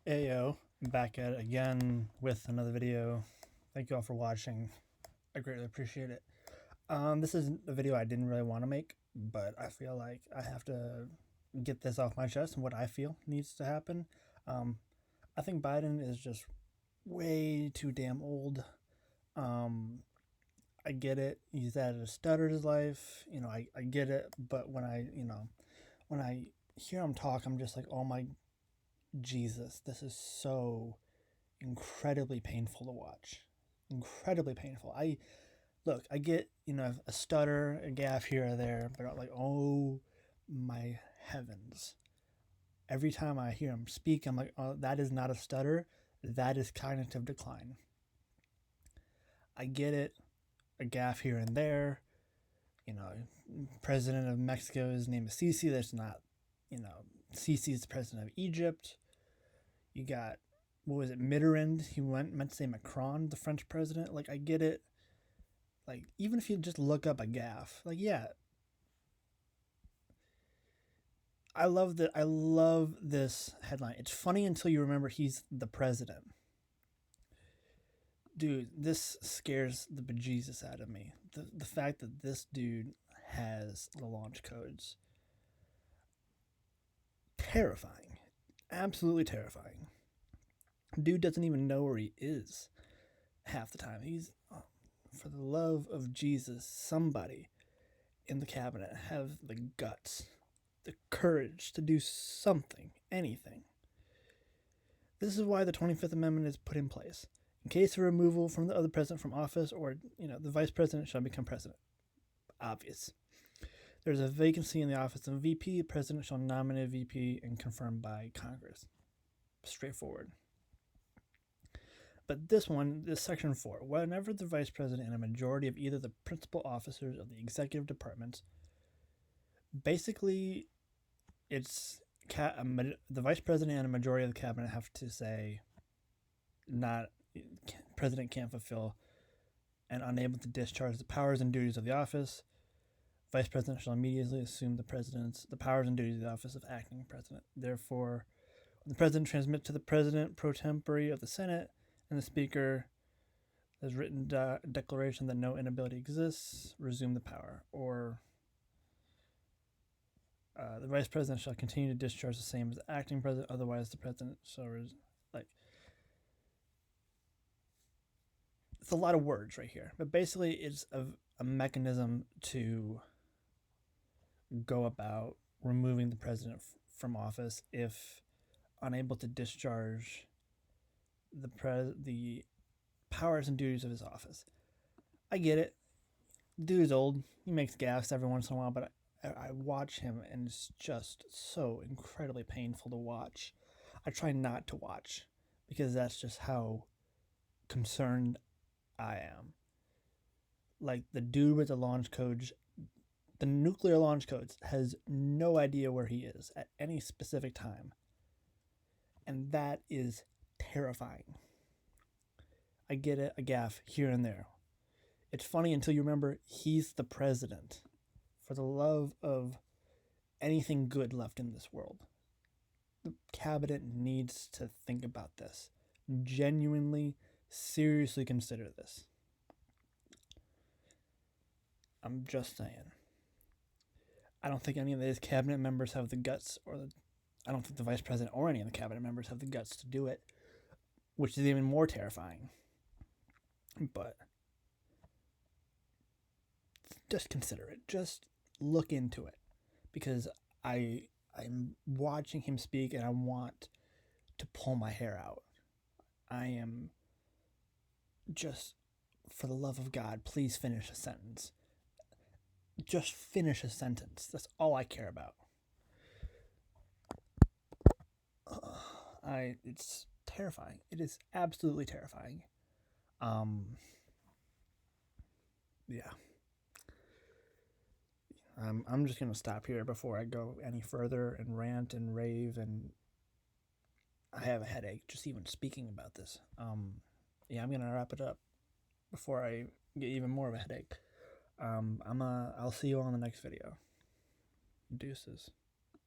Ayo, back at it again with another video. Thank you all for watching. I greatly appreciate it. This is a video I didn't really want to make, but I feel like I have to get this off my chest and what I feel needs to happen. Um, I think Biden is just way too damn old. Um, I get it. He's had a stutter in his life. I get it. But when I hear him talk, I'm just like, oh my Jesus, this is so incredibly painful to watch. Incredibly painful. I get, a stutter, a gaffe here or there, but I'm like, oh my heavens. Every time I hear him speak, I'm like, oh, that is not a stutter. That is cognitive decline. I get it, a gaffe here and there. You know, President of Mexico's name is Sisi. That's not, Sisi is the president of Egypt. You got, what was it, Mitterrand? He meant to say Macron, the French president. Like, I get it. Like, even if you just look up a gaffe, like, yeah, I love this headline. It's funny until you remember he's the president. Dude, this scares the bejesus out of me. The fact that this dude has the launch codes. Terrifying. Absolutely terrifying. Dude doesn't even know where he is half the time. He's, for the love of Jesus, somebody in the cabinet have the guts, the courage to do something, anything. This is why the 25th Amendment is put in place. In case of removal from the other president from office, or the vice president shall become president. Obvious. There's a vacancy in the office of VP. The president shall nominate a VP and confirmed by Congress. Straightforward. But this section 4. Whenever the vice president and a majority of either the principal officers of the executive departments, basically, it's the vice president and a majority of the cabinet have to say, president can't fulfill and unable to discharge the powers and duties of the office. Vice president shall immediately assume the powers and duties of the office of acting president. Therefore, when the president transmits to the president pro tempore of the Senate and the speaker has written declaration that no inability exists, resume the power. Or the vice president shall continue to discharge the same as the acting president, otherwise the president shall it's a lot of words right here, but basically it's a mechanism to go about removing the president from office if unable to discharge the powers and duties of his office. I get it. Dude's old. He makes gaffes every once in a while, but I watch him and it's just so incredibly painful to watch. I try not to watch because that's just how concerned I am. Like, the dude with the launch codes, the nuclear launch codes, has no idea where he is at any specific time. And that is terrifying. I get it, a gaffe here and there. It's funny until you remember he's the president. For the love of anything good left in this world, the cabinet needs to think about this. Genuinely, seriously consider this. I'm just saying. I don't think any of these cabinet members have the guts, I don't think the vice president or any of the cabinet members have the guts to do it, which is even more terrifying. But just consider it. Just look into it, because I'm watching him speak and I want to pull my hair out. I am just, for the love of God, please finish a sentence. Just finish a sentence. That's all I care about. It's terrifying. It is absolutely terrifying. Yeah. I'm just gonna stop here before I go any further and rant and rave, and I have a headache just even speaking about this. Yeah, I'm gonna wrap it up before I get even more of a headache. I'll see you all in the next video. Deuces.